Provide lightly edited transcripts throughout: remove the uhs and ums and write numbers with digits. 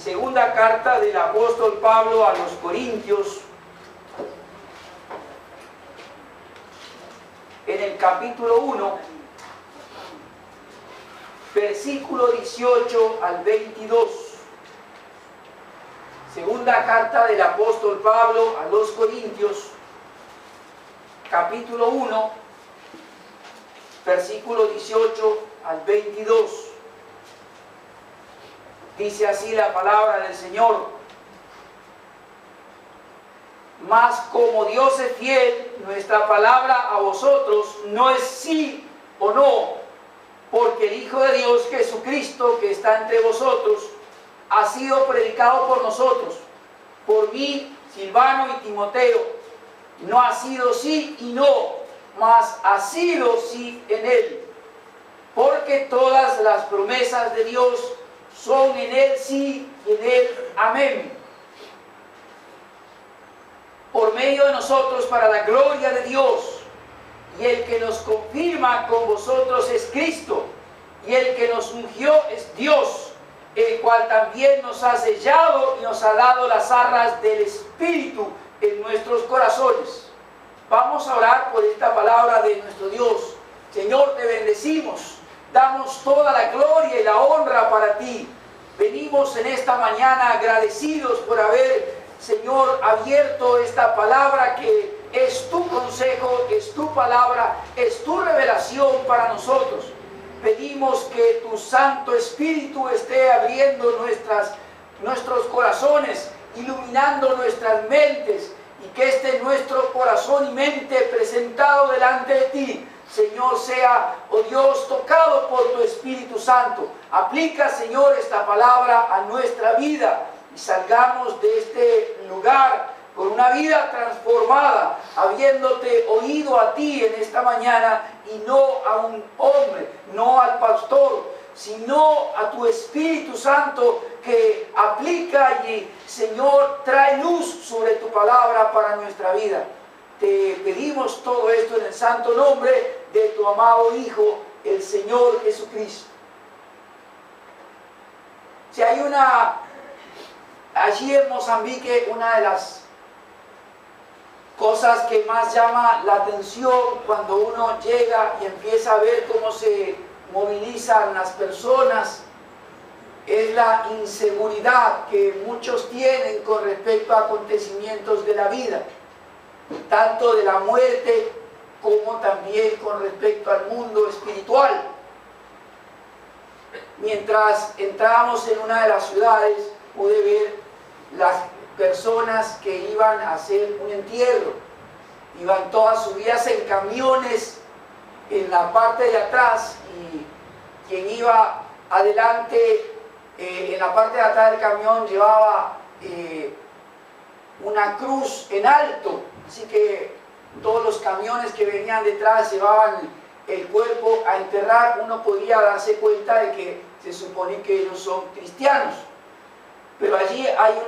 Segunda carta del apóstol Pablo a los Corintios, en el capítulo 1, versículo 18 al 22. Segunda carta del apóstol Pablo a los Corintios, capítulo 1, versículo 18 al 22. Dice así la palabra del Señor: mas como Dios es fiel, nuestra palabra a vosotros no es sí o no, porque el Hijo de Dios, Jesucristo, que está entre vosotros, ha sido predicado por nosotros, por mí, Silvano y Timoteo. No ha sido sí y no, mas ha sido sí en Él, porque todas las promesas de Dios son en Él sí y en Él amén, por medio de nosotros para la gloria de Dios. Y el que nos confirma con vosotros es Cristo, y el que nos ungió es Dios, el cual también nos ha sellado y nos ha dado las arras del Espíritu en nuestros corazones. Vamos a orar por esta palabra de nuestro Dios. Señor, te bendecimos. Damos toda la gloria y la honra para ti. Venimos en esta mañana agradecidos por haber, Señor, abierto esta palabra que es tu consejo, es tu palabra, es tu revelación para nosotros. Pedimos que tu Santo Espíritu esté abriendo nuestros corazones, iluminando nuestras mentes, y que este nuestro corazón y mente presentado delante de ti, Señor, sea, oh Dios, tocado por tu Espíritu Santo. Aplica, Señor, esta palabra a nuestra vida y salgamos de este lugar con una vida transformada, habiéndote oído a ti en esta mañana y no a un hombre, no al pastor, sino a tu Espíritu Santo que aplica y, Señor, trae luz sobre tu palabra para nuestra vida. Te pedimos todo esto en el santo nombre de tu amado Hijo, el Señor Jesucristo. Si hay allí en Mozambique, una de las cosas que más llama la atención cuando uno llega y empieza a ver cómo se movilizan las personas, es la inseguridad que muchos tienen con respecto a acontecimientos de la vida, tanto de la muerte como también con respecto al mundo espiritual. Mientras entrábamos en una de las ciudades, pude ver las personas que iban a hacer un entierro. Iban todas subidas en camiones en la parte de atrás, y quien iba adelante en la parte de atrás del camión llevaba una cruz en alto, así que todos los camiones que venían detrás llevaban el cuerpo a enterrar. Uno podía darse cuenta de que se supone que ellos son cristianos, pero allí hay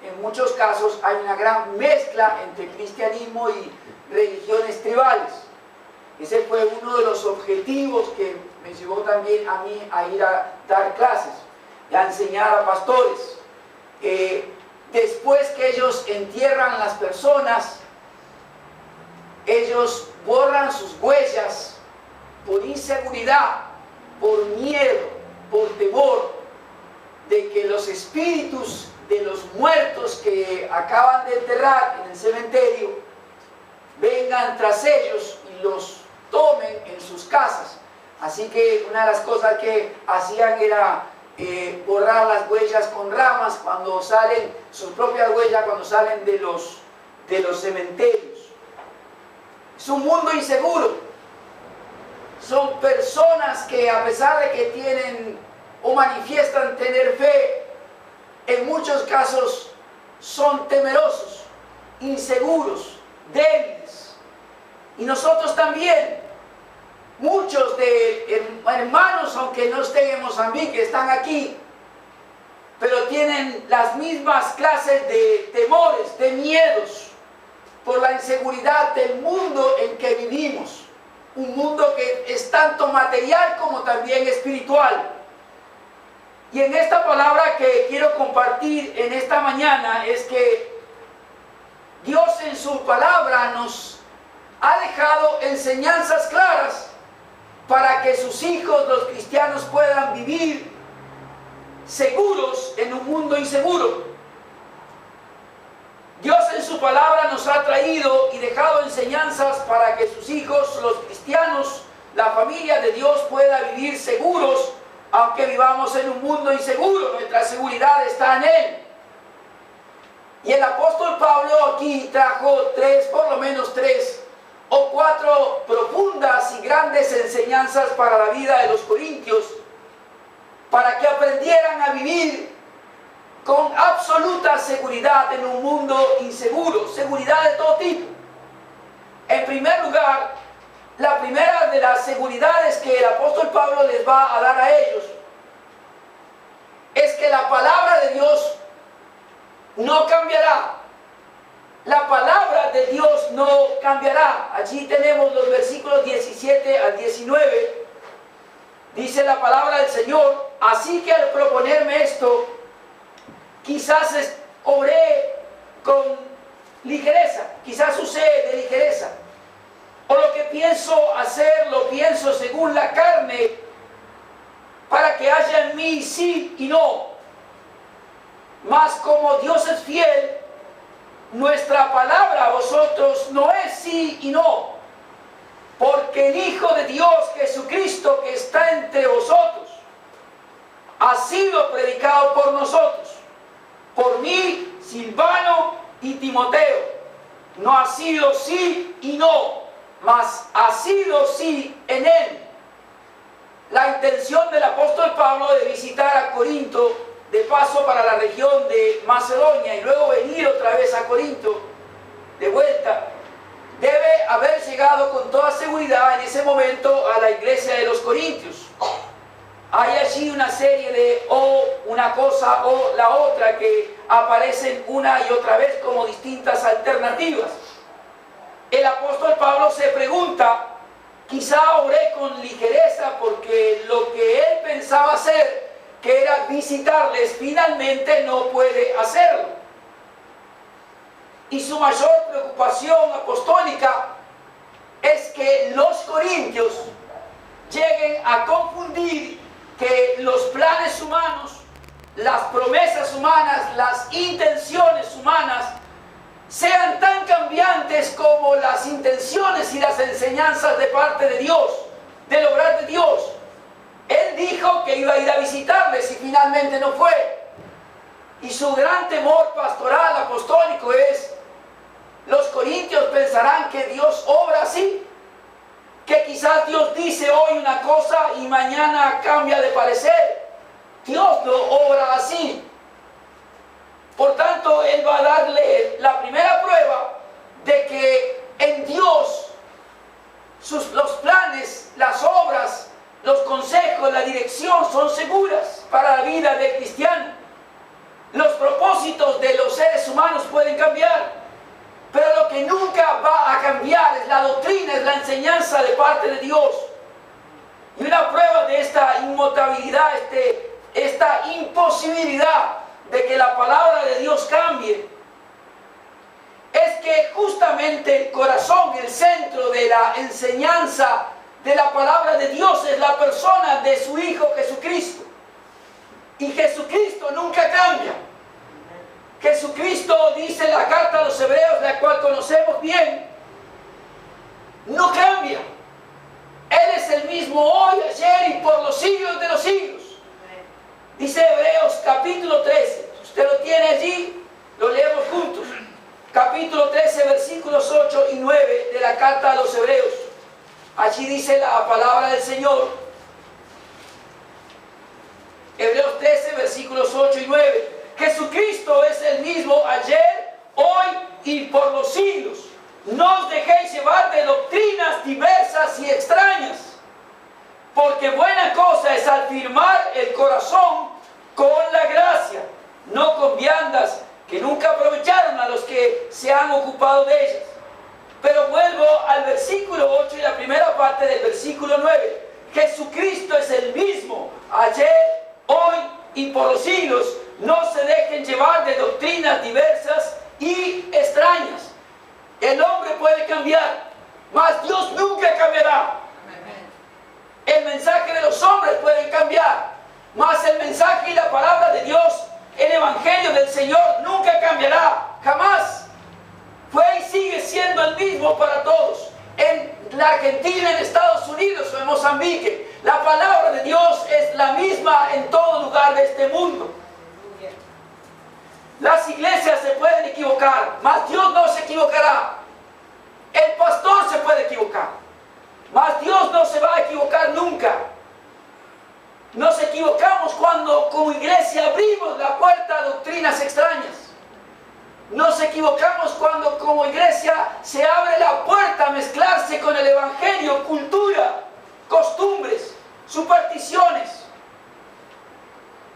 en muchos casos hay una gran mezcla entre cristianismo y religiones tribales. Ese fue uno de los objetivos que me llevó también a mí a ir a dar clases y a enseñar a pastores. Después que ellos entierran las personas, ellos borran sus huellas por inseguridad, por miedo, por temor de que los espíritus de los muertos que acaban de enterrar en el cementerio vengan tras ellos y los tomen en sus casas. Así que una de las cosas que hacían era borrar las huellas con ramas cuando salen, sus propias huellas cuando salen de los cementerios. Es un mundo inseguro. Son personas que, a pesar de que tienen o manifiestan tener fe, en muchos casos son temerosos, inseguros, débiles. Y nosotros también, muchos de hermanos, aunque no estén en Mozambique, están aquí, pero tienen las mismas clases de temores, de miedos, por la inseguridad del mundo en que vivimos. Un mundo que es tanto material como también espiritual. Y en esta palabra que quiero quiero compartir en esta mañana es que Dios en su palabra nos ha dejado enseñanzas claras para que sus hijos, los cristianos, puedan vivir seguros en un mundo inseguro. Dios en su palabra nos ha traído y dejado enseñanzas para que sus hijos, los cristianos, la familia de Dios pueda vivir seguros, aunque vivamos en un mundo inseguro. Nuestra seguridad está en Él. Y el apóstol Pablo aquí trajo por lo menos tres o cuatro profundas y grandes enseñanzas para la vida de los corintios, para que aprendieran a vivir con absoluta seguridad en un mundo inseguro, seguridad de todo tipo. En primer lugar, la primera de las seguridades que el apóstol Pablo les va a dar a ellos es que la palabra de Dios no cambiará. La palabra de Dios no cambiará. Allí tenemos los versículos 17 al 19. Dice la palabra del Señor: así que al proponerme esto, quizás obré con ligereza, quizás usé de ligereza, o lo que pienso hacer lo pienso según la carne, para que haya en mí sí y no. Mas como Dios es fiel, nuestra palabra a vosotros no es sí y no, porque el Hijo de Dios, Jesucristo, que está entre vosotros, ha sido predicado por nosotros, por mí, Silvano y Timoteo. No ha sido sí y no, mas ha sido sí en Él. La intención del apóstol Pablo de visitar a Corinto, de paso para la región de Macedonia, y luego venir otra vez a Corinto de vuelta, debe haber llegado con toda seguridad en ese momento a la iglesia de los corintios. Hay allí una serie de o una cosa o la otra que aparecen una y otra vez como distintas alternativas. El apóstol Pablo se pregunta: quizá obré con ligereza porque lo que él pensaba hacer, que era visitarles, finalmente no puede hacerlo. Y su mayor preocupación apostólica es que los corintios lleguen a confundir que los planes humanos, las promesas humanas, las intenciones humanas sean tan cambiantes como las intenciones y las enseñanzas de parte de Dios, del obrar de Dios. Él dijo que iba a ir a visitarles y finalmente no fue. Y su gran temor pastoral apostólico es: los corintios pensarán que Dios obra así, que quizás Dios dice hoy una cosa y mañana cambia de parecer. Dios no obra así. Por tanto, Él va a darle la primera prueba de que en Dios los planes, las obras, los consejos, la dirección son seguras para la vida del cristiano. Los propósitos de los seres humanos pueden cambiar, pero lo que nunca va a cambiar es la doctrina, es la enseñanza de parte de Dios. Y una prueba de esta inmutabilidad, esta imposibilidad de que la palabra de Dios cambie, es que justamente el corazón, el centro de la enseñanza de la palabra de Dios es la persona de su Hijo Jesucristo. Y Jesucristo nunca cambia. Jesucristo, dice la carta a los Hebreos, la cual conocemos bien, no cambia. Él es el mismo hoy, ayer y por los siglos de los siglos. Dice Hebreos capítulo 13, usted lo tiene allí, lo leemos juntos. Capítulo 13, versículos 8 y 9 de la carta a los Hebreos. Allí dice la palabra del Señor. Hebreos 13, versículos 8 y 9. Jesucristo es el mismo ayer, hoy y por los siglos. No os dejéis llevar de doctrinas diversas y extrañas, porque buena cosa es afirmar el corazón con la gracia, no con viandas que nunca aprovecharon a los que se han ocupado de ellas. Pero vuelvo al versículo 8 y la primera parte del versículo 9. Jesucristo es el mismo ayer, hoy y por los siglos. no se dejen llevar de doctrinas diversas y extrañas. El hombre puede cambiar, mas Dios nunca cambiará. El mensaje de los hombres puede cambiar, mas el mensaje y la palabra de Dios, el evangelio del Señor, nunca cambiará, jamás. Fue y sigue siendo el mismo para todos. En la Argentina, en Estados Unidos o en Mozambique, la palabra de Dios es la misma en todo lugar de este mundo. Las iglesias se pueden equivocar, mas Dios no se equivocará. El pastor se puede equivocar, mas Dios no se va a equivocar nunca. Nos equivocamos cuando como iglesia abrimos la puerta a doctrinas extrañas. Nos equivocamos cuando como iglesia se abre la puerta a mezclarse con el evangelio, cultura, costumbres, supersticiones.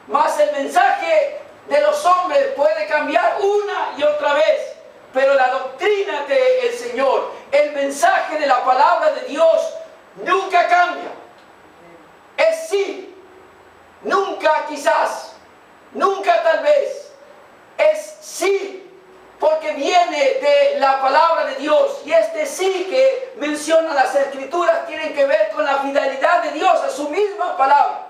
Mas el mensaje de los hombres puede cambiar una y otra vez, pero la doctrina del Señor, el mensaje de la palabra de Dios, nunca cambia. Es sí, nunca quizás, nunca tal vez. Es sí, porque viene de la palabra de Dios. Y este sí que menciona las Escrituras tienen que ver con la fidelidad de Dios a su misma palabra.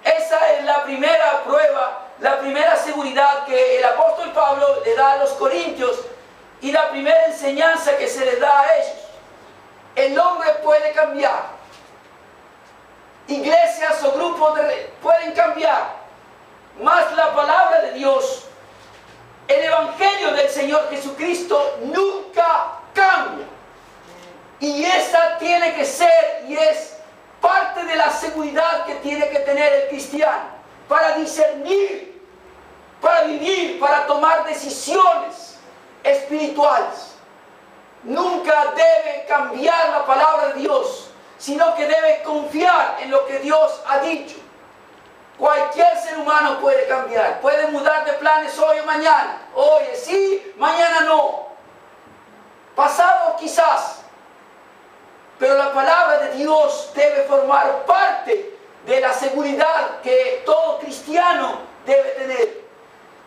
Esa es la primera prueba, la primera seguridad que el apóstol Pablo le da a los corintios y la primera enseñanza que se les da a ellos. El hombre puede cambiar. Iglesias o grupos pueden cambiar. Mas la palabra de Dios, el evangelio del Señor Jesucristo, nunca cambia. Y esa tiene que ser y es parte de la seguridad que tiene que tener el cristiano para discernir, para vivir, para tomar decisiones espirituales. Nunca debe cambiar la palabra de Dios, sino que debe confiar en lo que Dios ha dicho. Cualquier ser humano puede cambiar, puede mudar de planes hoy o mañana. Hoy sí, mañana no. Pasado quizás. Pero la palabra de Dios debe formar parte de la seguridad que todo cristiano debe tener.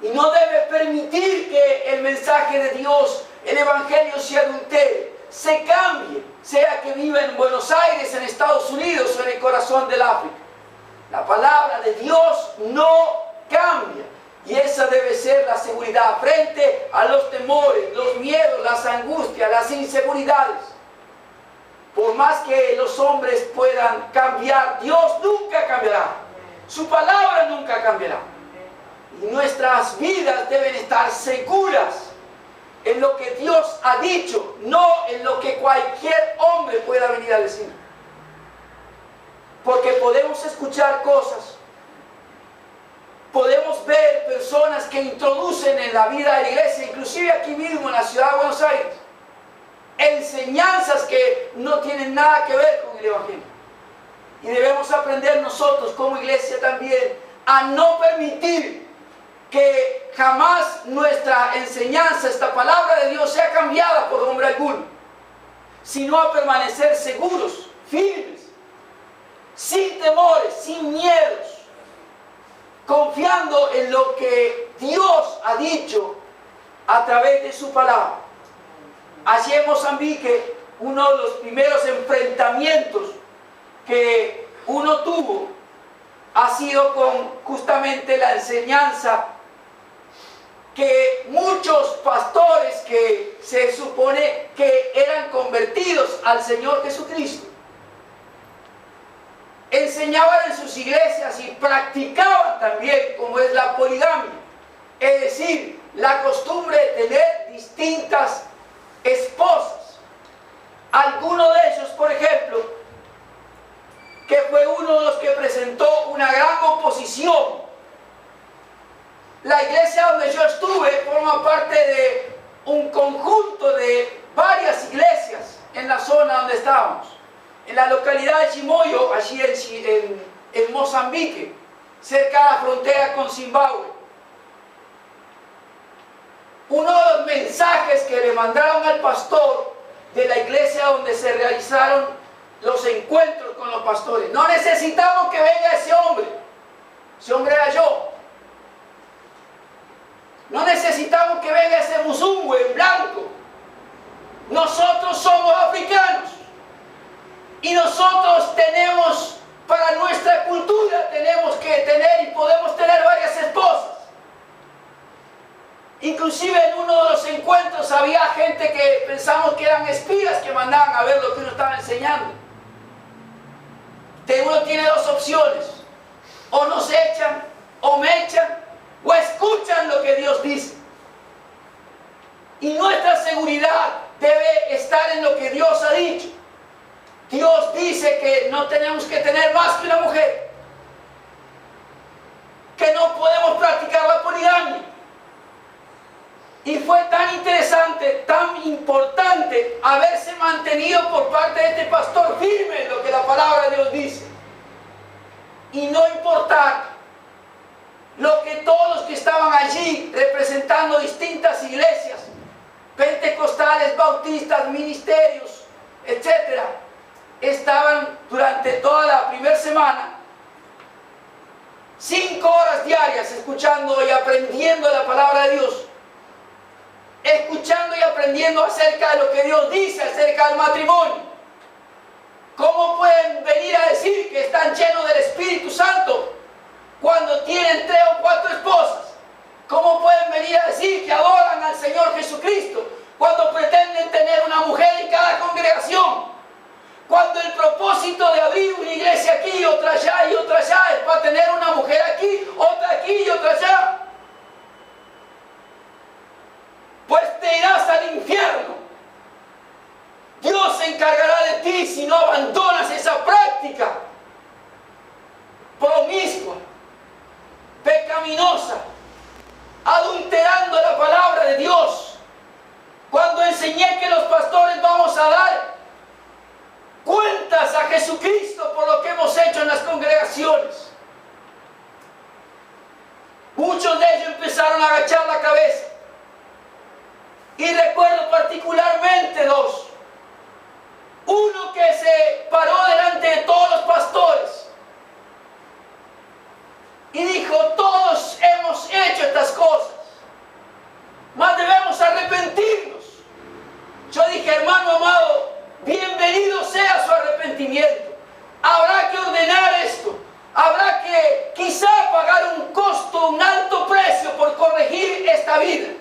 Y no debe permitir que el mensaje de Dios, el evangelio, se adultere, se cambie, sea que viva en Buenos Aires, en Estados Unidos o en el corazón del África. La palabra de Dios no cambia. Y esa debe ser la seguridad frente a los temores, los miedos, las angustias, las inseguridades. Por más que los hombres puedan cambiar, Dios nunca cambiará. Su palabra nunca cambiará. Y nuestras vidas deben estar seguras en lo que Dios ha dicho, no en lo que cualquier hombre pueda venir a decir. Porque podemos escuchar cosas, podemos ver personas que introducen en la vida de la iglesia, inclusive aquí mismo en la ciudad de Buenos Aires, enseñanzas que no tienen nada que ver con el evangelio. Y debemos aprender nosotros como iglesia también a no permitir que jamás nuestra enseñanza, esta palabra de Dios, sea cambiada por hombre alguno, sino a permanecer seguros, firmes, sin temores, sin miedos, confiando en lo que Dios ha dicho a través de su palabra. Allí en Mozambique, uno de los primeros enfrentamientos que uno tuvo ha sido con justamente la enseñanza que muchos pastores que se supone que eran convertidos al Señor Jesucristo enseñaban en sus iglesias y practicaban también, como es la poligamia, es decir, la costumbre de tener distintas esposas. Alguno de ellos, por ejemplo, que fue uno de los que presentó una gran oposición. La iglesia donde yo estuve forma parte de un conjunto de varias iglesias en la zona donde estábamos. En la localidad de Chimoio, allí en Mozambique, cerca de la frontera con Zimbabue. Uno de los mensajes que le mandaron al pastor de la iglesia donde se realizaron los encuentros con los pastores: no necesitamos que venga ese hombre era yo. que venga ese musungo en blanco. Nosotros somos africanos. Y nosotros tenemos, para nuestra cultura, tenemos que tener y podemos tener varias esposas. Inclusive en uno de los encuentros había gente que pensamos que eran espías que mandaban a ver lo que uno estaba enseñando. Uno tiene dos opciones: o nos echan, o me echan, o escuchan lo que Dios dice. Y nuestra seguridad debe estar en lo que Dios ha dicho. Dios dice que no tenemos que tener más que una mujer, que no podemos practicar la poligamia. Y fue tan interesante, tan importante haberse mantenido por parte de este pastor firme en lo que la palabra de Dios dice. Y no importar lo que todos los que estaban allí representando distintas iglesias, pentecostales, bautistas, ministerios, etc., estaban durante toda la primera semana 5 horas diarias escuchando y aprendiendo la palabra de Dios, escuchando y aprendiendo acerca de lo que Dios dice acerca del matrimonio. ¿Cómo pueden venir a decir que están llenos del Espíritu Santo cuando tienen 3 o 4 esposas? ¿Cómo pueden venir a decir que adoran al Señor Jesucristo cuando pretenden tener una mujer en cada congregación? Cuando el propósito de abrir una iglesia aquí, otra allá y otra allá es para tener una mujer aquí y otra allá. Pues te irás al infierno. Dios se encargará de ti si no abandonas esa práctica promiscua, pecaminosa, adulterando la palabra de Dios. Cuando enseñé que los pastores vamos a dar cuentas a Jesucristo por lo que hemos hecho en las congregaciones, muchos de ellos empezaron a agachar la cabeza. Y recuerdo particularmente 2. Uno que se paró delante de todos los pastores y dijo: todos hemos hecho estas cosas, mas debemos arrepentirnos. Yo dije: hermano amado, bienvenido sea su arrepentimiento. Habrá que ordenar esto. Habrá que quizá pagar un costo, un alto precio por corregir esta vida.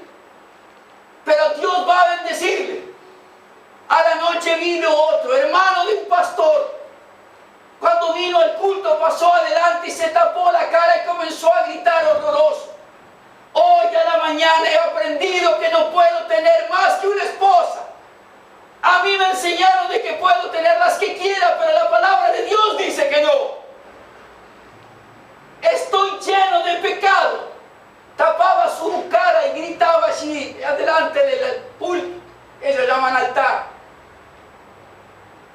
Pero Dios va a bendecirle. A la noche vino otro, hermano de un pastor. Cuando vino al culto pasó adelante y se tapó la cara y comenzó a gritar horroroso: hoy a la mañana he aprendido que no puedo tener más que una esposa. A mí me enseñaron de que puedo tener las que quiera, pero la palabra de Dios dice que no. Estoy lleno de pecado. Tapaba su cara y gritaba allí adelante del púlpito. Ellos llaman altar.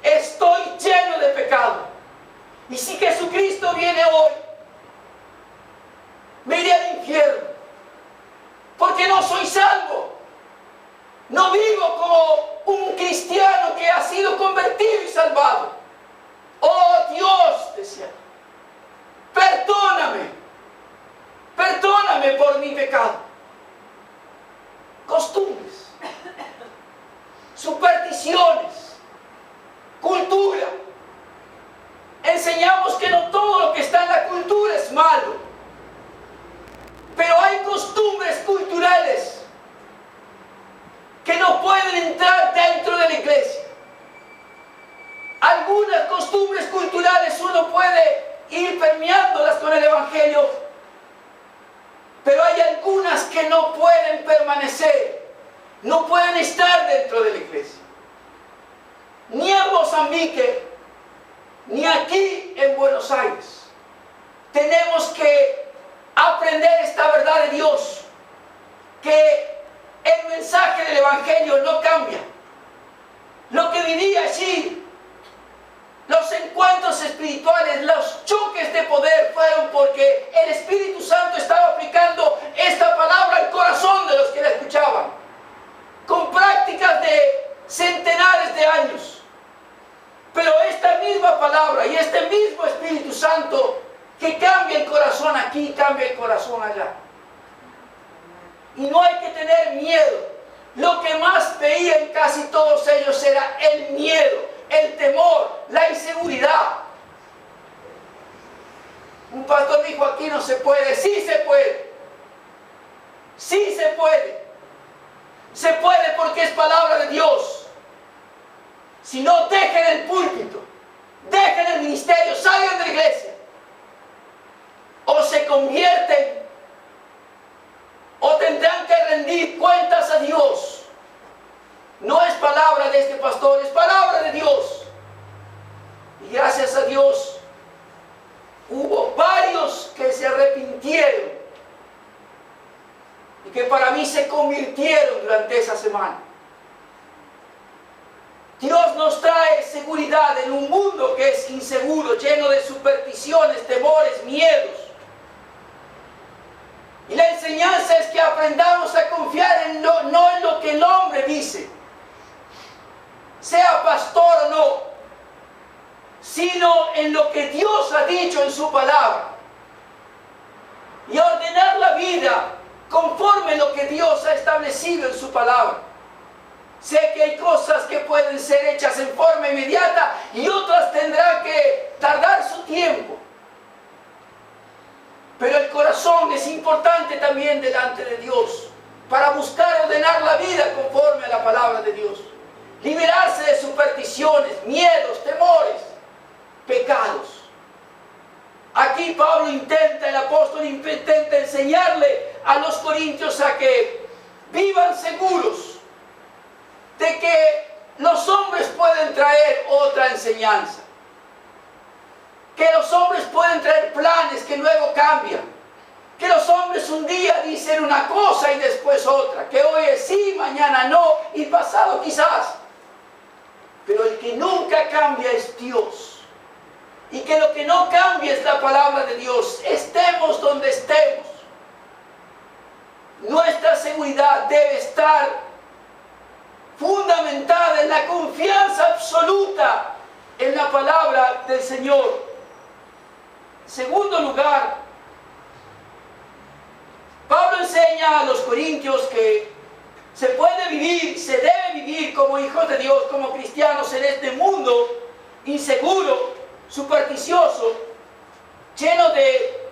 Estoy lleno de pecado. Y si Jesucristo viene hoy, me iré al infierno, porque no soy salvo. No vivo como un cristiano que ha sido convertido y salvado. Oh Dios, decía, perdóname por mi pecado. Costumbres, supersticiones, cultura. Enseñamos que no todo lo que está en la cultura es malo, pero hay costumbres culturales que no pueden entrar dentro de la iglesia. Algunas costumbres culturales uno puede ir permeándolas con el Evangelio, pero hay algunas que no pueden permanecer, no pueden estar dentro de la iglesia. Ni en Mozambique, ni aquí en Buenos Aires. Tenemos que aprender esta verdad de Dios, que el mensaje del Evangelio no cambia. Lo que vivía allí, los encuentros espirituales, los choques de poder, fueron porque el Espíritu Santo estaba aplicando esta palabra al corazón de los que la escuchaban, con prácticas de centenares de años. Pero esta misma palabra y este mismo Espíritu Santo que cambia el corazón aquí, cambia el corazón allá. Y no hay que tener miedo. Lo que más veía en casi todos ellos era el miedo, el temor, la inseguridad. Un pastor dijo, aquí no se puede. Sí se puede. Sí se puede. Se puede porque es palabra de Dios. Si no, dejen el púlpito, dejen el ministerio, salgan de la iglesia. O se convierten, o tendrán que rendir cuentas a Dios. No es palabra de este pastor, es palabra de Dios. Y gracias a Dios, hubo varios que se arrepintieron y que para mí se convirtieron durante esa semana. Dios nos trae seguridad en un mundo que es inseguro, lleno de supersticiones, temores, miedos. Y la enseñanza es que aprendamos a confiar no en lo que el hombre dice, sea pastor o no, sino en lo que Dios ha dicho en su palabra. Y ordenar la vida conforme lo que Dios ha establecido en su palabra. Sé que hay cosas que pueden ser hechas en forma inmediata y otras tendrán que tardar su tiempo. Pero el corazón es importante también delante de Dios para buscar ordenar la vida conforme a la palabra de Dios. Liberarse de supersticiones, miedos, temores, pecados. Aquí el apóstol intenta enseñarle a los corintios a que vivan seguros de que los hombres pueden traer otra enseñanza, que los hombres pueden traer planes que luego cambian, que los hombres un día dicen una cosa y después otra, que hoy es sí, mañana no y pasado quizás, pero el que nunca cambia es Dios, y que lo que no cambia es la palabra de Dios. Estemos donde estemos, nuestra seguridad debe estar fundamentada en la confianza absoluta en la palabra del Señor. En segundo lugar, Pablo enseña a los corintios que se puede vivir, se debe vivir como hijos de Dios, como cristianos en este mundo inseguro, supersticioso, lleno de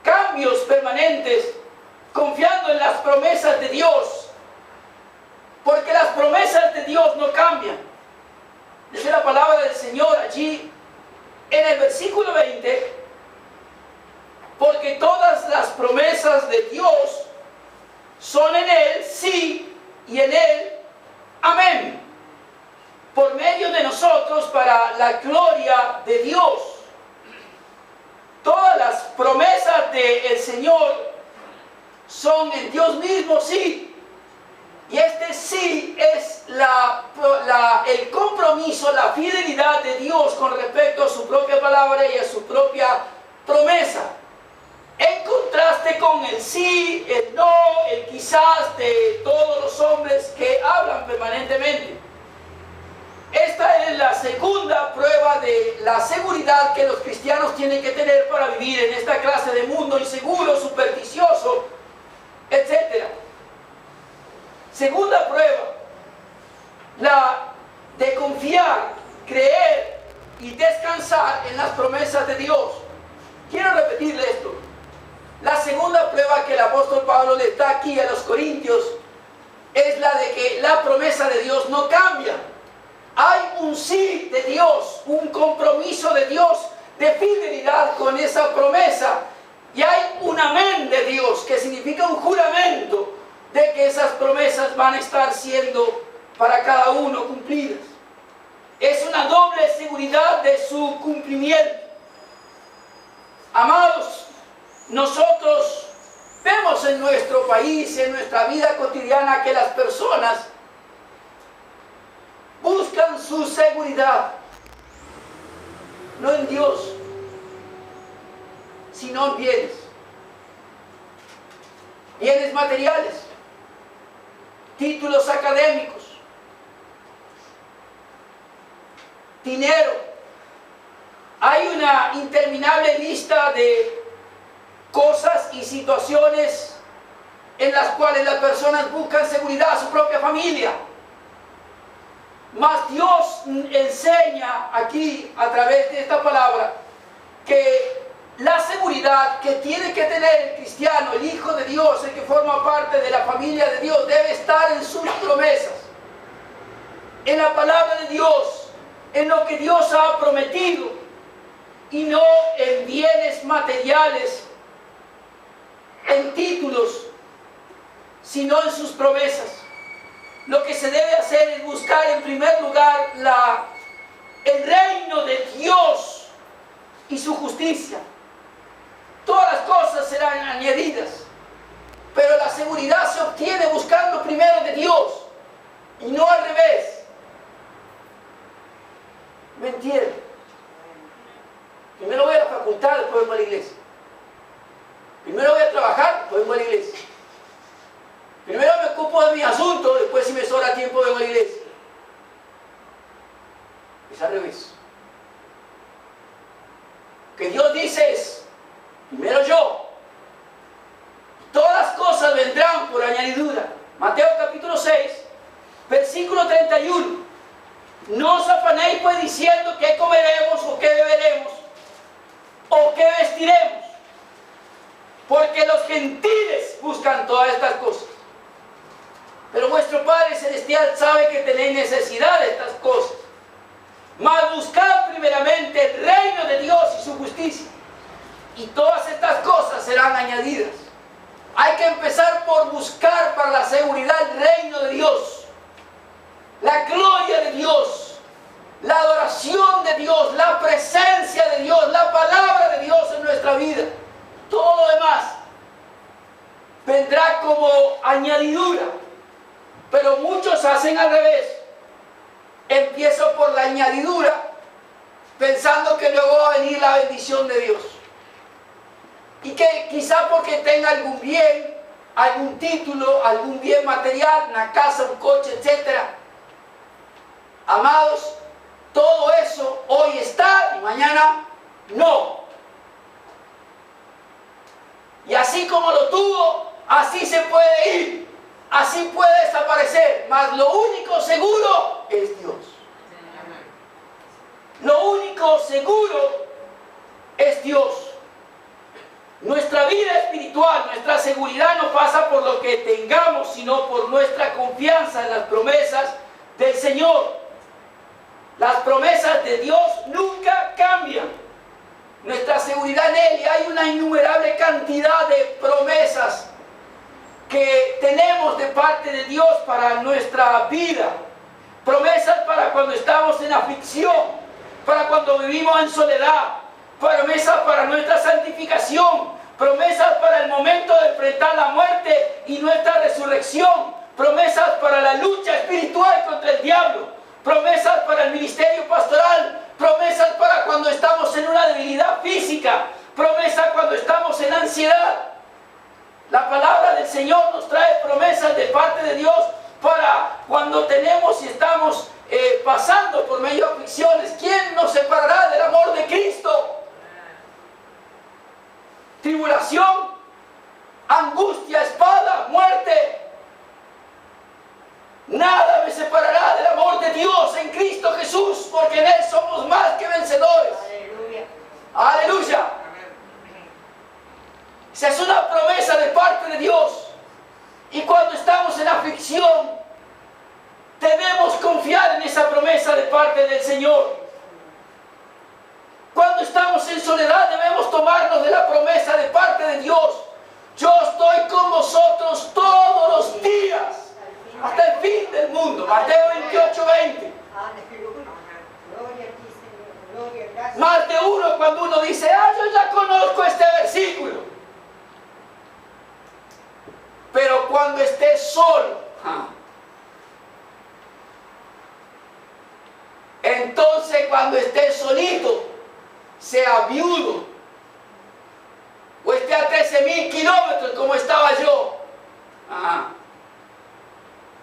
cambios permanentes, confiando en las promesas de Dios, porque las promesas de Dios no cambian. Dice la palabra del Señor allí en el versículo 20, porque todas las promesas de Dios son en Él sí y en Él amén, por medio de nosotros para la gloria de Dios. Todas las promesas del Señor son en Dios mismo sí. Y este sí es el compromiso, la fidelidad de Dios con respecto a su propia palabra y a su propia promesa. En contraste con el sí, el no, el quizás de todos los hombres que hablan permanentemente. Esta es la segunda prueba de la seguridad que los cristianos tienen que tener para vivir en esta clase de mundo inseguro, supersticioso, etc. Segunda prueba, la de confiar, creer y descansar en las promesas de Dios. Quiero repetirle esto. La segunda prueba que el apóstol Pablo le da aquí a los corintios es la de que la promesa de Dios no cambia. Hay un sí de Dios, un compromiso de Dios de fidelidad con esa promesa. Y hay un amén de Dios, que significa un juramento de que esas promesas van a estar siendo para cada uno cumplidas. Es una doble seguridad de su cumplimiento. Amados, nosotros vemos en nuestro país, en nuestra vida cotidiana, que las personas buscan su seguridad, no en Dios, sino en bienes. Bienes materiales, títulos académicos, dinero. Hay una interminable lista de cosas y situaciones en las cuales las personas buscan seguridad a su propia familia. Mas Dios enseña aquí a través de esta palabra que la seguridad que tiene que tener el cristiano, el Hijo de Dios, el que forma parte de la familia de Dios, debe estar en sus promesas, en la palabra de Dios, en lo que Dios ha prometido, y no en bienes materiales, en títulos, sino en sus promesas. Lo que se debe hacer es buscar en primer lugar el reino de Dios y su justicia. Todas las cosas serán añadidas, pero la seguridad se obtiene buscando primero de Dios y no al revés. ¿Me entienden? Primero voy a la facultad, después vengo a la iglesia. Primero voy a trabajar, después vengo a la iglesia. Primero me ocupo de mis asuntos, después si me sobra tiempo vengo a la iglesia. Es al revés. Que Dios dice es, primero yo. Todas las cosas vendrán por añadidura. Mateo capítulo 6, versículo 31. No os afanéis pues diciendo qué comeremos o qué beberemos o qué vestiremos, porque los gentiles buscan todas estas cosas. Pero vuestro Padre Celestial sabe que tenéis necesidad de estas cosas. Mas buscad primeramente el reino de Dios y su justicia, y todas estas cosas serán añadidas. Hay que empezar por buscar para la seguridad el reino de Dios, la gloria de Dios, la adoración de Dios, la presencia de Dios, la palabra de Dios en nuestra vida. Todo lo demás vendrá como añadidura. Pero muchos hacen al revés. Empiezo por la añadidura, pensando que luego va a venir la bendición de Dios. Y que quizá porque tenga algún bien, algún título, algún bien material, una casa, un coche, etc. Amados, todo eso hoy está y mañana no. Y así como lo tuvo, así se puede ir, así puede desaparecer. Mas lo único seguro es Dios. Lo único seguro es Dios. Nuestra vida espiritual, nuestra seguridad no pasa por lo que tengamos, sino por nuestra confianza en las promesas del Señor. Las promesas de Dios nunca cambian. Nuestra seguridad en Él, y hay una innumerable cantidad de promesas que tenemos de parte de Dios para nuestra vida. Promesas para cuando estamos en aflicción, para cuando vivimos en soledad, promesas para nuestra santificación, promesas para el momento de enfrentar la muerte y nuestra resurrección, promesas para la lucha espiritual contra el diablo, promesas para el ministerio pastoral, promesas para cuando estamos en una debilidad física, promesas cuando estamos en ansiedad. La palabra del Señor nos trae promesas de parte de Dios para cuando tenemos y estamos pasando por medio de aflicciones. ¿Quién nos separará del amor de Cristo? Tribulación, angustia, espada, muerte. Nada me separará del amor de Dios en Cristo Jesús, porque en Él somos más que vencedores. Aleluya. Aleluya. Esa es una promesa de parte de Dios. Y cuando estamos en aflicción, debemos confiar en esa promesa de parte del Señor. Cuando estamos en soledad, debemos tomarnos de la promesa de parte de Dios. Yo estoy con vosotros todos los días, hasta el fin del mundo. Mateo 28:20. Más de uno cuando uno dice, yo ya conozco este versículo. Pero cuando esté solo, entonces cuando esté solito, sea viudo, o esté a 13,000 kilómetros como estaba yo,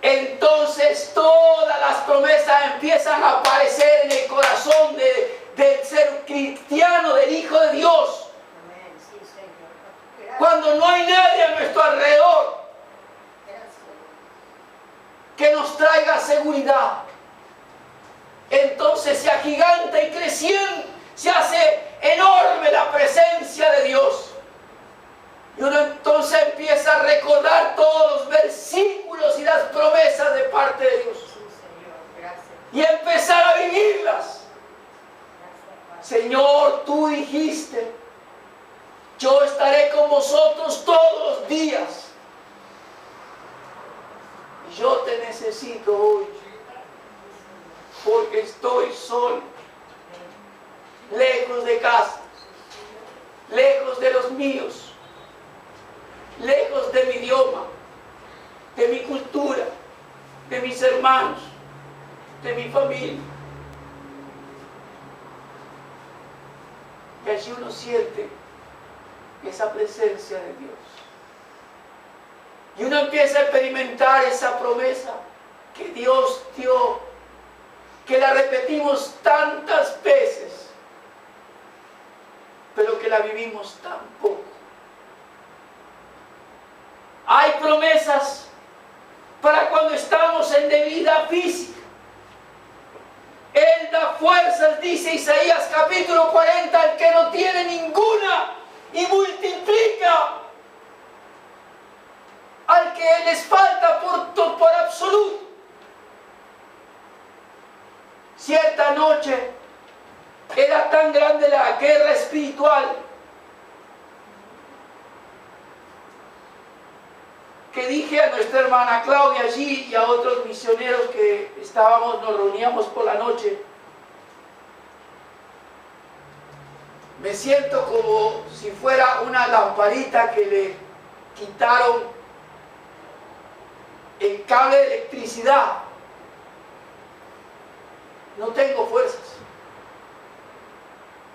entonces todas las promesas empiezan a aparecer en el corazón del ser cristiano, del Hijo de Dios. Cuando no hay nadie a nuestro alrededor, oscuridad, entonces se agiganta y creciendo, se hace enorme la presencia de Dios. Y uno entonces empieza a recordar todos los versículos y las promesas de parte de Dios. Y empezar a vivirlas. Señor, tú dijiste, yo estaré con vosotros todos los días. Y yo te necesito hoy, porque estoy solo, lejos de casa, lejos de los míos, lejos de mi idioma, de mi cultura, de mis hermanos, de mi familia. Y allí uno siente esa presencia de Dios. Y uno empieza a experimentar esa promesa que Dios dio, que la repetimos tantas veces, pero que la vivimos tan poco. Hay promesas para cuando estamos en debilidad física. Él da fuerzas, dice Isaías capítulo 40, al que no tiene ninguna, y multiplica al que les falta por absoluto. Cierta noche era tan grande la guerra espiritual que dije a nuestra hermana Claudia allí y a otros misioneros que nos reuníamos por la noche: me siento como si fuera una lamparita que le quitaron el cable de electricidad. No tengo fuerzas.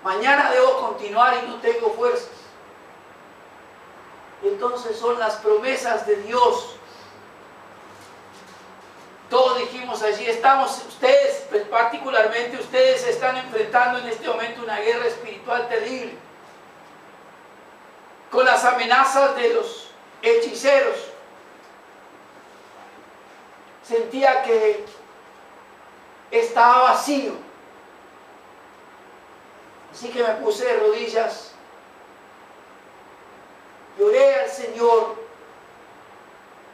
Mañana debo continuar y no tengo fuerzas. Entonces son las promesas de Dios. Todos dijimos allí, ustedes, particularmente ustedes, están enfrentando en este momento una guerra espiritual terrible, con las amenazas de los hechiceros. Sentía que estaba vacío, así que me puse de rodillas y oré al Señor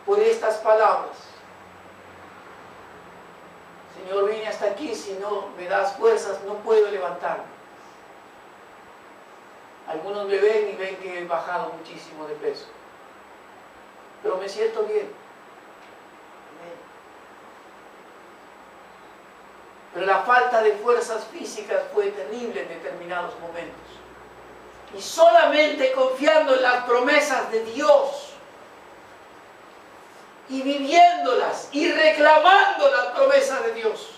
por estas palabras. Señor, vine hasta aquí, si no me das fuerzas no puedo levantarme. Algunos me ven y ven que he bajado muchísimo de peso, pero me siento bien. Pero la falta de fuerzas físicas fue terrible en determinados momentos. Y solamente confiando en las promesas de Dios y viviéndolas y reclamando las promesas de Dios.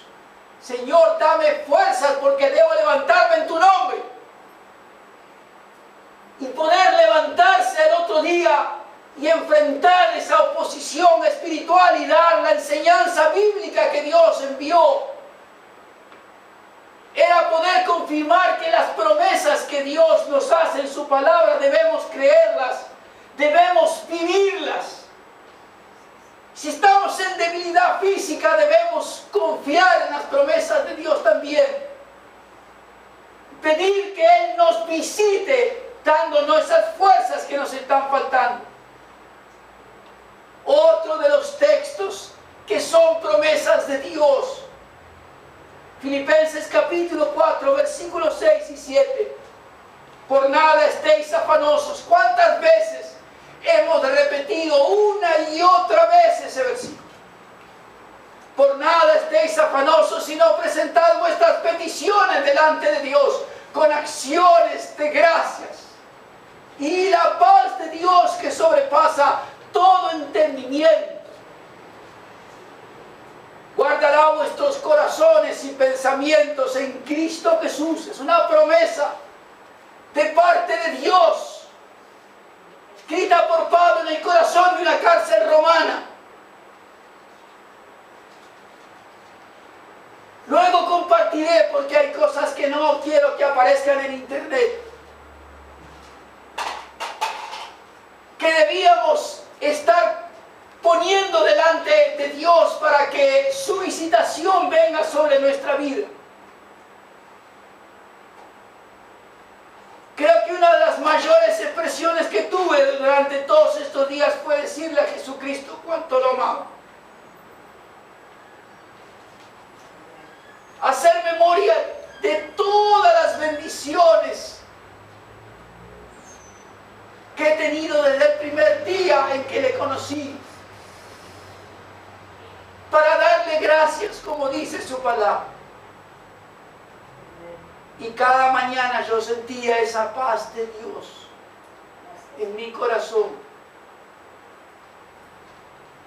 Señor, dame fuerzas porque debo levantarme en tu nombre. Y poder levantarse el otro día y enfrentar esa oposición espiritual y dar la enseñanza bíblica que Dios envió. Era poder confirmar que las promesas que Dios nos hace en su palabra debemos creerlas, debemos vivirlas. Si estamos en debilidad física, debemos confiar en las promesas de Dios también. Pedir que Él nos visite, dándonos esas fuerzas que nos están faltando. Otro de los textos que son promesas de Dios. Filipenses capítulo 4, versículos 6 y 7. Por nada estéis afanosos. ¿Cuántas veces hemos repetido una y otra vez ese versículo? Por nada estéis afanosos, sino presentad vuestras peticiones delante de Dios con acciones de gracias. Y la paz de Dios, que sobrepasa todo entendimiento, guardará vuestros corazones y pensamientos en Cristo Jesús. Es una promesa de parte de Dios, escrita por Pablo en el corazón de una cárcel romana. Luego compartiré, porque hay cosas que no quiero que aparezcan en internet, que debíamos estar poniendo poniendo delante de Dios para que su visitación venga sobre nuestra vida. Creo que una de las mayores expresiones que tuve durante todos estos días fue decirle a Jesucristo cuánto lo amaba. Hacer memoria de todas las bendiciones que he tenido desde el primer día en que le conocí, para darle gracias, como dice su palabra. Y cada mañana yo sentía esa paz de Dios en mi corazón.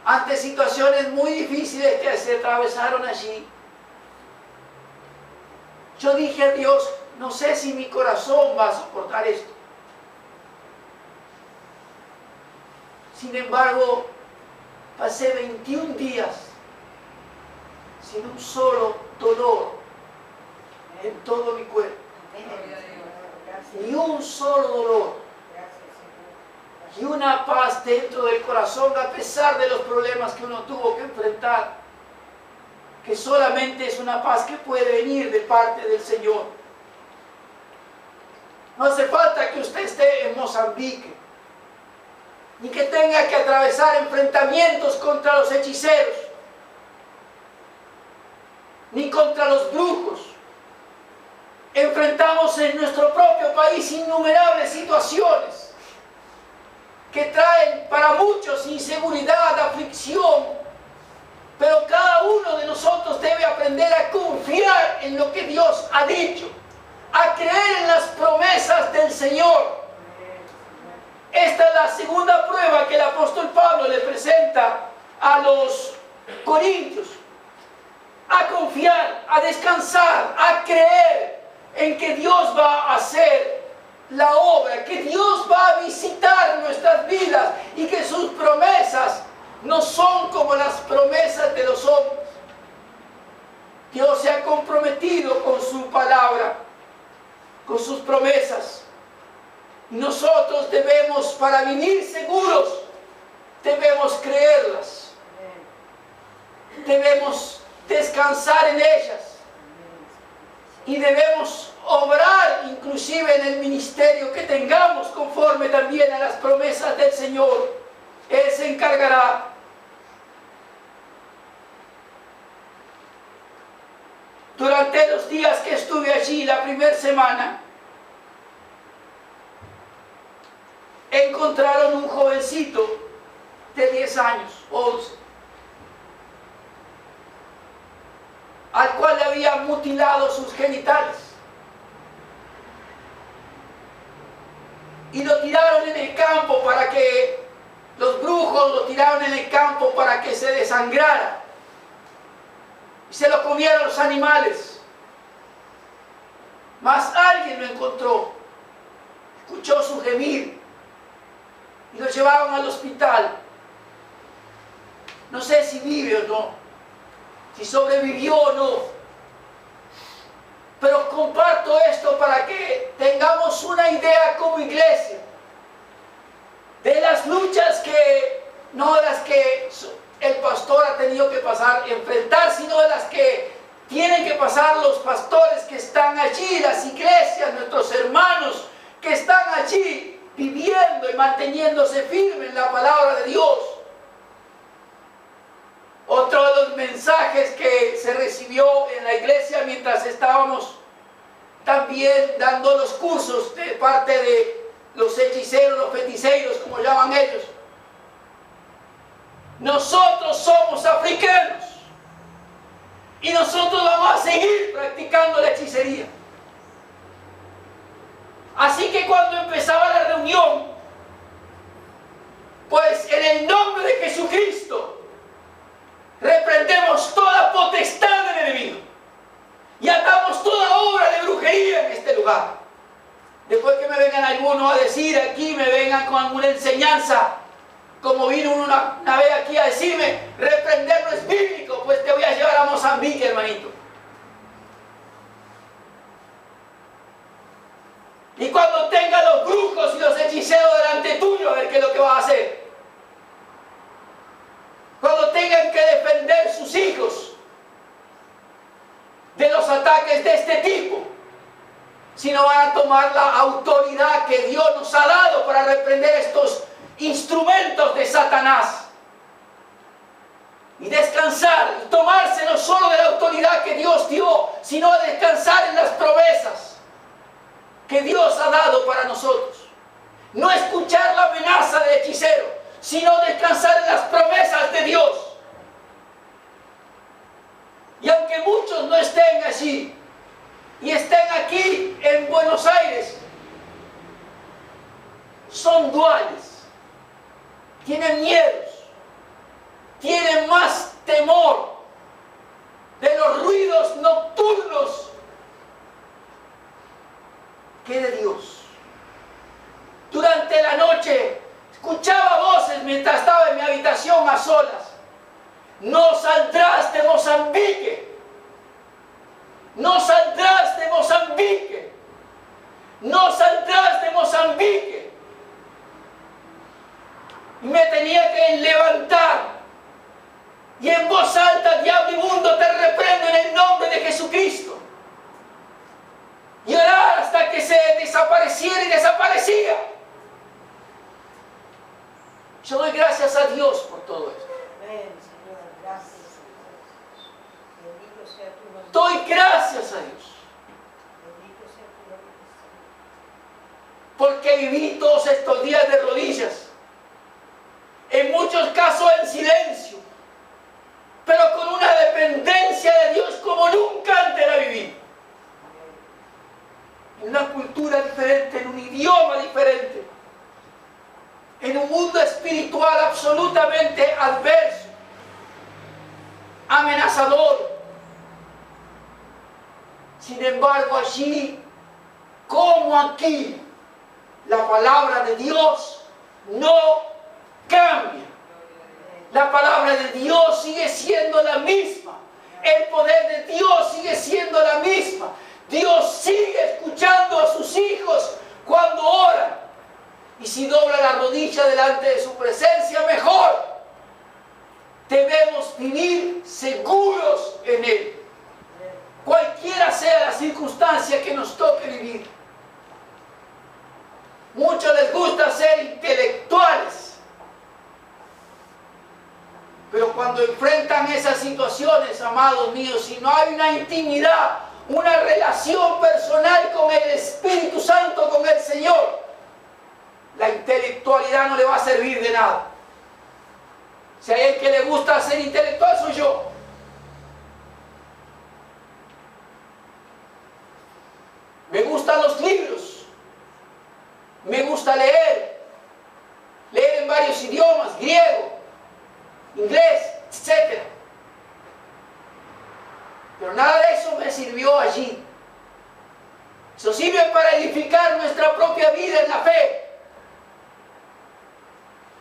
Ante situaciones muy difíciles que se atravesaron allí, yo dije a Dios, no sé si mi corazón va a soportar esto. Sin embargo, pasé 21 días sin un solo dolor en todo mi cuerpo. Ni un solo dolor. Y una paz dentro del corazón a pesar de los problemas que uno tuvo que enfrentar. Que solamente es una paz que puede venir de parte del Señor. No hace falta que usted esté en Mozambique, ni que tenga que atravesar enfrentamientos contra los hechiceros, ni contra los brujos. Enfrentamos en nuestro propio país innumerables situaciones que traen para muchos inseguridad, aflicción, pero cada uno de nosotros debe aprender a confiar en lo que Dios ha dicho, a creer en las promesas del Señor. Esta es la segunda prueba que el apóstol Pablo le presenta a los corintios. A confiar, a descansar, a creer en que Dios va a hacer la obra, que Dios va a visitar nuestras vidas y que sus promesas no son como las promesas de los hombres. Dios se ha comprometido con su palabra, con sus promesas. Nosotros debemos, para vivir seguros, debemos creerlas. Debemos descansar en ellas. Y debemos obrar inclusive en el ministerio que tengamos conforme también a las promesas del Señor. Él se encargará. Durante los días que estuve allí, la primera semana, encontraron un jovencito de 10 años, 11, al cual le habían mutilado sus genitales. Y lo tiraron en el campo para que, los brujos lo tiraron en el campo para que se desangrara. Y se lo comieron los animales. Mas alguien lo encontró, escuchó su gemir y lo llevaron al hospital. No sé si vive o no, si sobrevivió o no, pero comparto esto para que tengamos una idea como iglesia de las luchas que, no de las que el pastor ha tenido que enfrentar, sino de las que tienen que pasar los pastores que están allí, las iglesias, nuestros hermanos que están allí viviendo y manteniéndose firmes en la palabra de Dios. Otro de los mensajes que se recibió en la iglesia mientras estábamos también dando los cursos de parte de los hechiceros, los feticeiros, como llaman ellos. Nosotros somos africanos y nosotros vamos a seguir practicando la hechicería. Así que cuando empezaba la reunión, pues en el nombre de Jesucristo reprendemos toda potestad del enemigo y atamos toda obra de brujería en este lugar. Después que me vengan algunos a decir aquí, me vengan con alguna enseñanza, como vino una vez aquí a decirme, reprender no es bíblico, pues te voy a llevar a Mozambique, hermanito. Y cuando tenga los brujos y los hechiceros delante tuyo, a ver qué es lo que vas a hacer. sus hijos de los ataques de este tipo, sino van a tomar la autoridad que Dios nos ha dado para reprender estos instrumentos de Satanás y descansar y tomarse no solo de la autoridad que Dios dio, sino a descansar en las promesas que Dios ha dado para nosotros. No escuchar la amenaza del hechicero, sino descansar en las promesas de Dios. Y aunque muchos no estén allí y estén aquí en Buenos Aires, son duales, tienen miedos, tienen más temor de los ruidos nocturnos que de Dios. Durante la noche escuchaba voces mientras estaba en mi habitación a solas. No saldrás de Mozambique. No saldrás de Mozambique. No saldrás de Mozambique. Y me tenía que levantar y en voz alta: diablo inmundo, te reprendo en el nombre de Jesucristo. Y orar hasta que se desapareciera y desaparecía. Yo doy gracias a Dios por todo esto. Amén, Señor, gracias. Bendito sea tu nombre. Doy gracias a Dios. Bendito sea tu nombre. Porque viví todos estos días de rodillas. En muchos casos en silencio. Pero con una dependencia de Dios como nunca antes la viví. En una cultura diferente, en un idioma diferente. En un mundo espiritual absolutamente adverso, amenazador. Sin embargo, allí, como aquí, la palabra de Dios no cambia. La palabra de Dios sigue siendo la misma. El poder de Dios sigue siendo la misma. Dios sigue escuchando a sus hijos cuando oran. Y si dobla la rodilla delante de su presencia, mejor. Debemos vivir seguros en Él. Cualquiera sea la circunstancia que nos toque vivir. Muchos les gusta ser intelectuales. Pero cuando enfrentan esas situaciones, amados míos, si no hay una intimidad, una relación personal con el Espíritu Santo, con el Señor, la intelectualidad no le va a servir de nada. Si hay el que le gusta ser intelectual, soy yo. Me gustan los libros. Me gusta leer. Leer en varios idiomas, griego, inglés, etc. Pero nada de eso me sirvió allí. Eso sirve para edificar nuestra propia vida en la fe.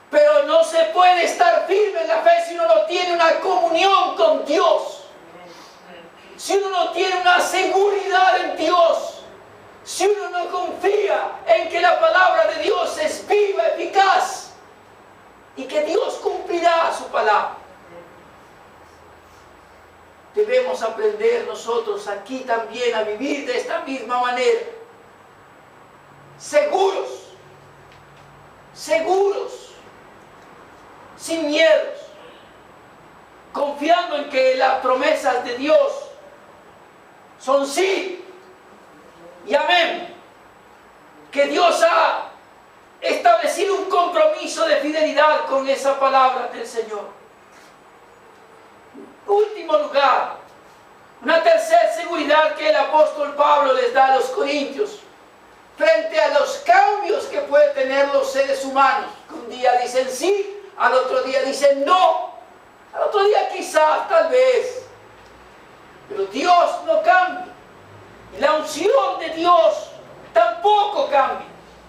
Pero no se puede estar firme en la fe si uno no tiene una comunión con Dios. Si uno no tiene una seguridad en Dios. Si uno no confía en que la palabra de Dios es viva, eficaz. Y que Dios cumplirá su palabra. Debemos aprender nosotros aquí también a vivir de esta misma manera. Seguros. Seguros. Sin miedos, confiando en que las promesas de Dios son sí y amén, que Dios ha establecido un compromiso de fidelidad con esa palabra del Señor. Último lugar, una tercera seguridad que el apóstol Pablo les da a los corintios frente a los cambios que pueden tener los seres humanos, que un día dicen sí, al otro día dicen no, al otro día quizás, tal vez. Pero Dios no cambia. Y la unción de Dios tampoco cambia.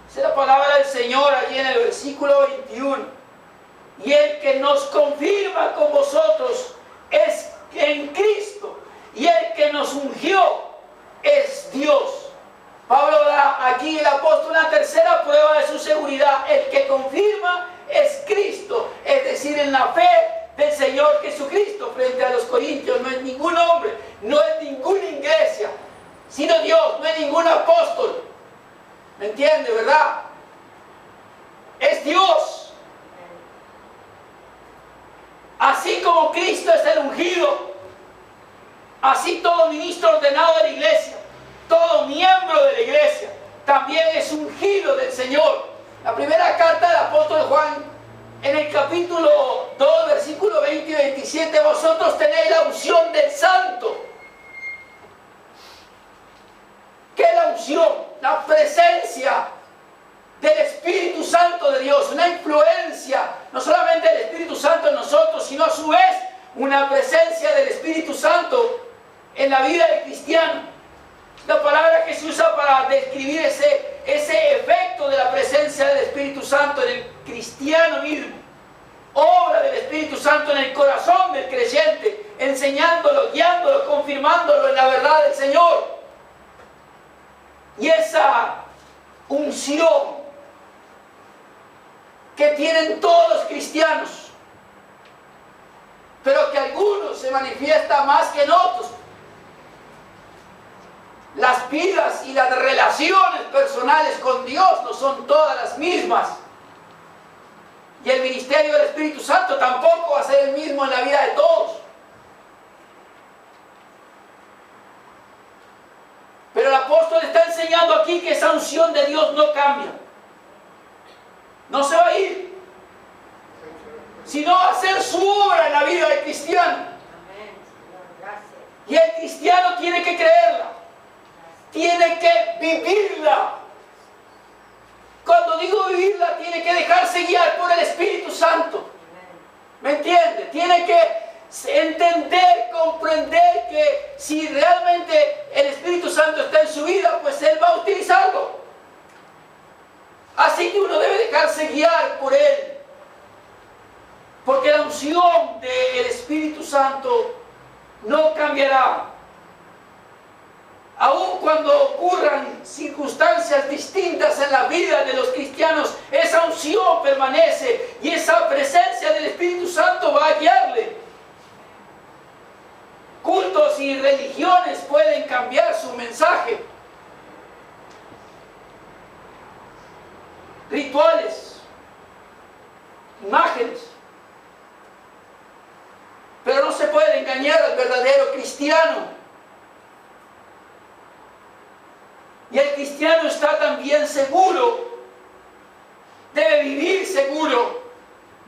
Esa es la palabra del Señor allí en el versículo 21. Y el que nos confirma con vosotros es en Cristo. Y el que nos ungió es Dios. Pablo da aquí el apóstol una tercera prueba de su seguridad. El que confirma es Cristo, es decir, en la fe del Señor Jesucristo frente a los corintios. No es ningún hombre, no es ninguna iglesia, sino Dios, no es ningún apóstol. ¿Me entiende, verdad? Es Dios. Así como Cristo es el ungido, así todo ministro ordenado de la iglesia, todo miembro de la iglesia, también es ungido del Señor. La primera carta del apóstol Juan, en el capítulo 2, versículo 20 y 27, vosotros tenéis la unción del Santo. ¿Qué es la unción? La presencia del Espíritu Santo de Dios, una influencia, no solamente del Espíritu Santo en nosotros, sino a su vez una presencia del Espíritu Santo en la vida del cristiano. La palabra que se usa para describir ese efecto de la presencia del Espíritu Santo en el cristiano mismo. Obra del Espíritu Santo en el corazón del creyente, enseñándolo, guiándolo, confirmándolo en la verdad del Señor. Y esa unción que tienen todos los cristianos, pero que algunos se manifiesta más que en otros. Las vidas y las relaciones personales con Dios no son todas las mismas. Y el ministerio del Espíritu Santo tampoco va a ser el mismo en la vida de todos. Pero el apóstol está enseñando aquí que esa unción de Dios no cambia. No se va a ir, sino va a hacer su obra en la vida del cristiano. Y el cristiano tiene que creerla, tiene que vivirla. Cuando digo vivirla, tiene que dejarse guiar por el Espíritu Santo. ¿Me entiende? Tiene que entender, comprender que si realmente el Espíritu Santo está en su vida, pues Él va a utilizarlo. Así que uno debe dejarse guiar por Él, porque la unción del Espíritu Santo no cambiará. Aun cuando ocurran circunstancias distintas en la vida de los cristianos, esa unción permanece y esa presencia del Espíritu Santo va a guiarle. Cultos y religiones pueden cambiar su mensaje. Rituales, imágenes. Pero no se puede engañar al verdadero cristiano. Y el cristiano está también seguro, debe vivir seguro,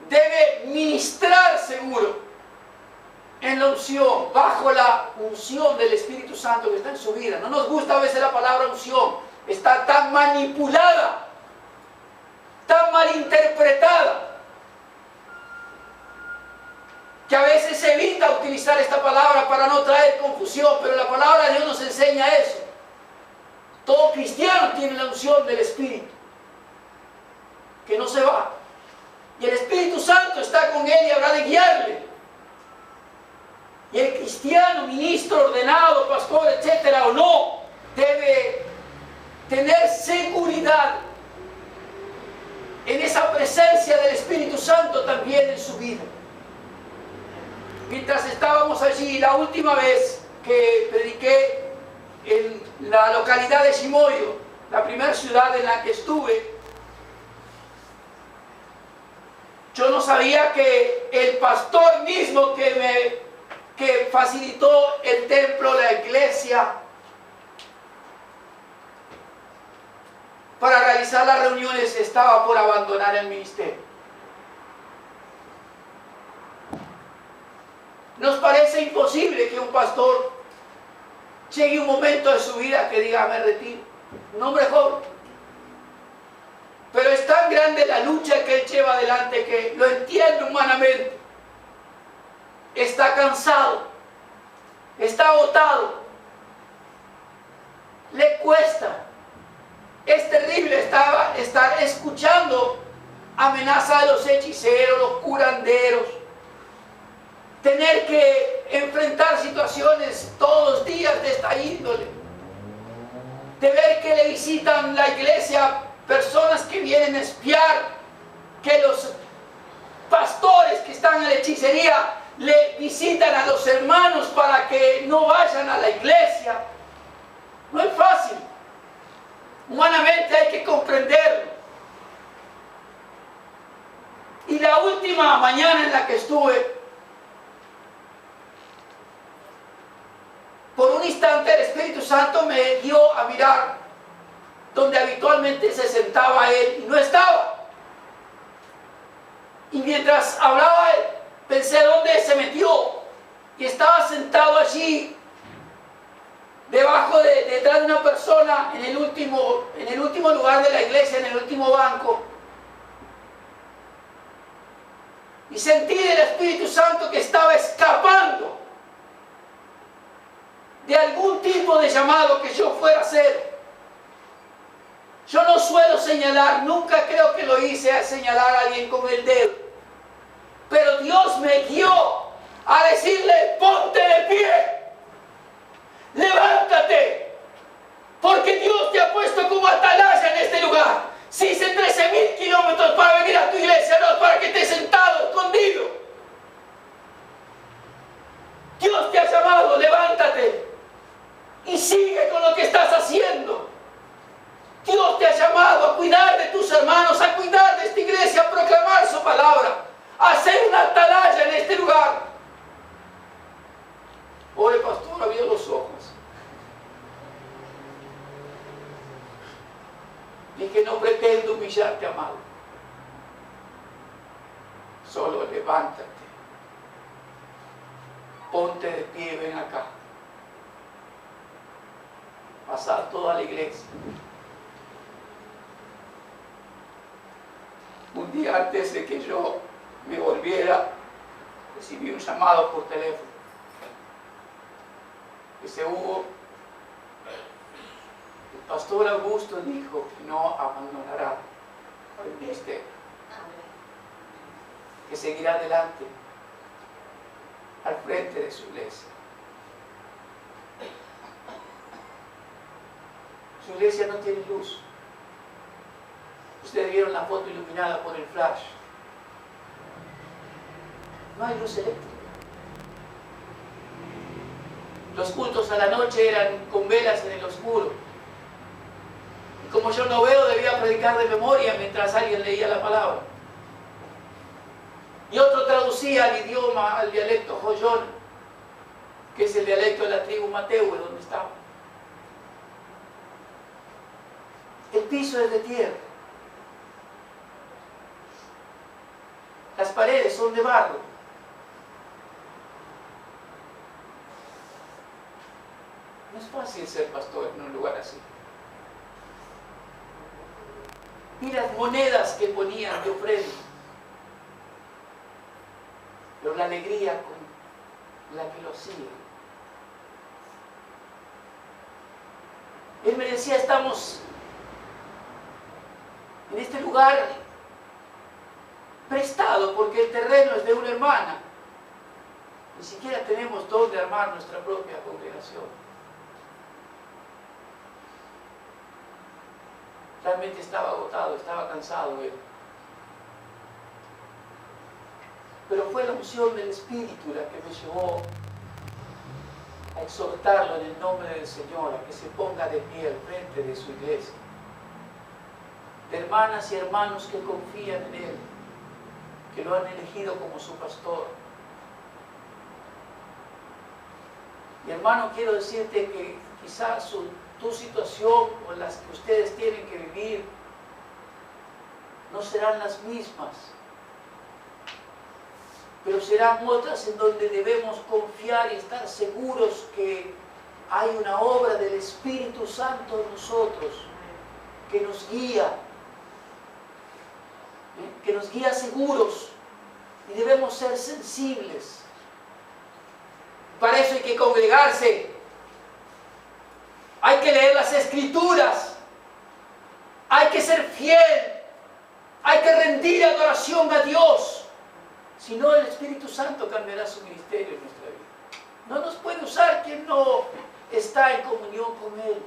debe ministrar seguro en la unción, bajo la unción del Espíritu Santo que está en su vida. No nos gusta a veces la palabra unción, está tan manipulada, tan malinterpretada, que a veces se evita utilizar esta palabra para no traer confusión, pero la palabra de Dios nos enseña eso. Todo cristiano tiene la unción del Espíritu, que no se va. Y el Espíritu Santo está con él y habrá de guiarle. Y el cristiano, ministro, ordenado, pastor, etcétera, o no, debe tener seguridad en esa presencia del Espíritu Santo también en su vida. Mientras estábamos allí, la última vez que prediqué en la localidad de Chimoio, la primera ciudad en la que estuve, yo no sabía que el pastor mismo que facilitó el templo, la iglesia, para realizar las reuniones, estaba por abandonar el ministerio. Nos parece imposible que un pastor llegue un momento de su vida que diga: me retiro. Un hombre joven. Pero es tan grande la lucha que él lleva adelante que lo entiende humanamente. Está cansado, está agotado, le cuesta. Es terrible estar escuchando amenazas de los hechiceros, los curanderos, tener que enfrentar situaciones todos los días de esta índole, de ver que le visitan la iglesia personas que vienen a espiar, que los pastores que están en la hechicería le visitan a los hermanos para que no vayan a la iglesia. No es fácil. Humanamente hay que comprenderlo. Y la última mañana en la que estuve, por un instante el Espíritu Santo me dio a mirar donde habitualmente se sentaba él y no estaba. Y mientras hablaba él, pensé dónde se metió. Y estaba sentado allí, detrás de una persona, en el último lugar de la iglesia, en el último banco. Y sentí del Espíritu Santo que estaba escapando de algún tipo de llamado que yo fuera a hacer. Yo no suelo señalar, nunca creo que lo hice a señalar a alguien con el dedo. Pero Dios me guió a decirle, ponte de pie, levántate, porque Dios te ha puesto como atalaya en este lugar. Si hice 13.000 kilómetros para venir a tu iglesia, no para que estés sentado, escondido. Dios te ha llamado, levántate y sigue con lo que estás haciendo. Dios te ha llamado a cuidar de tus hermanos, a cuidar de esta iglesia, a proclamar su palabra, a ser una atalaya en este lugar. Pobre pastor, abrió los ojos. Dije, no pretendo humillarte, amado. Solo levántate. Ponte de pie, ven acá. Pasar toda la iglesia. Un día antes de que yo me volviera, recibí un llamado por teléfono. Dice, Hugo, el pastor Augusto dijo que no abandonará el ministerio, que seguirá adelante al frente de su iglesia. Su iglesia no tiene luz. Ustedes vieron la foto iluminada por el flash. No hay luz eléctrica. Los cultos a la noche eran con velas en el oscuro. Y como yo no veo, debía predicar de memoria mientras alguien leía la palabra. Y otro traducía al idioma, al dialecto joyón, que es el dialecto de la tribu Matehue, donde estaba. El piso es de tierra. Las paredes son de barro. No es fácil ser pastor en un lugar así. Y las monedas que ponían de ofrenda. Pero la alegría con la que lo hacía. Él me decía, estamos en este lugar prestado porque el terreno es de una hermana. Ni siquiera tenemos dónde armar nuestra propia congregación. Realmente estaba agotado, estaba cansado él. Pero fue la unción del Espíritu la que me llevó a exhortarlo en el nombre del Señor, a que se ponga de pie al frente de su iglesia. De hermanas y hermanos que confían en Él, que lo han elegido como su pastor. Y hermano, quiero decirte que quizás tu situación o las que ustedes tienen que vivir no serán las mismas, pero serán otras en donde debemos confiar y estar seguros que hay una obra del Espíritu Santo en nosotros que nos guía seguros, y debemos ser sensibles. Para eso hay que congregarse, hay que leer las Escrituras, hay que ser fiel, hay que rendir adoración a Dios. Si no, el Espíritu Santo cambiará su ministerio en nuestra vida. No nos puede usar quien no está en comunión con Él.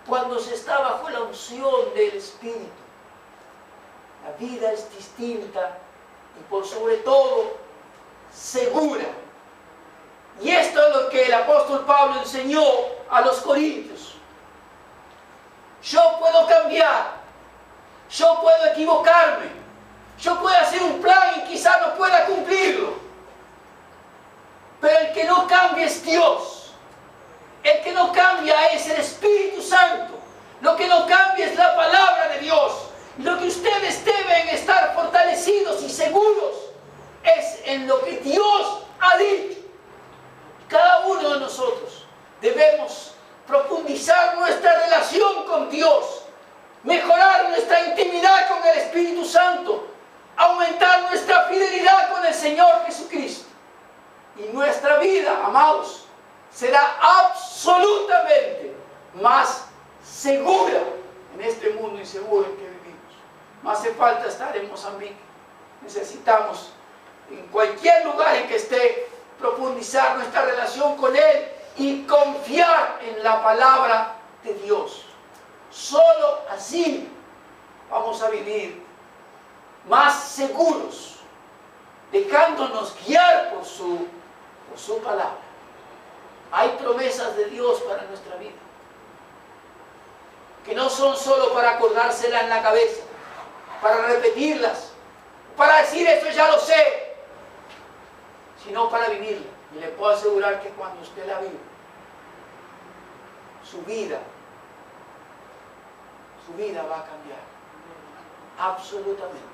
Cuando se está bajo la unción del Espíritu, La vida es distinta y por sobre todo segura. Y esto es lo que el apóstol Pablo enseñó a los corintios. Yo puedo cambiar, yo puedo equivocarme, yo puedo hacer un plan y quizá no pueda cumplirlo. Pero el que no cambia es Dios. El que no cambia es el Espíritu Santo. Lo que no cambia es la palabra de Dios. Lo que ustedes deben estar fortalecidos y seguros es en lo que Dios ha dicho. Cada uno de nosotros debemos profundizar nuestra relación con Dios, mejorar nuestra intimidad con el Espíritu Santo, aumentar nuestra fidelidad con el Señor Jesucristo. Y nuestra vida, amados, será absolutamente más segura en este mundo inseguro en que vivimos. No hace falta estar en Mozambique. Necesitamos, en cualquier lugar en que esté, profundizar nuestra relación con Él y confiar en la palabra de Dios. Solo así vamos a vivir más seguros, dejándonos guiar por su palabra. Hay promesas de Dios para nuestra vida, que no son solo para acordárselas en la cabeza, para repetirlas, para decir esto ya lo sé, sino para vivirla. Y le puedo asegurar que cuando usted la vive, su vida va a cambiar absolutamente.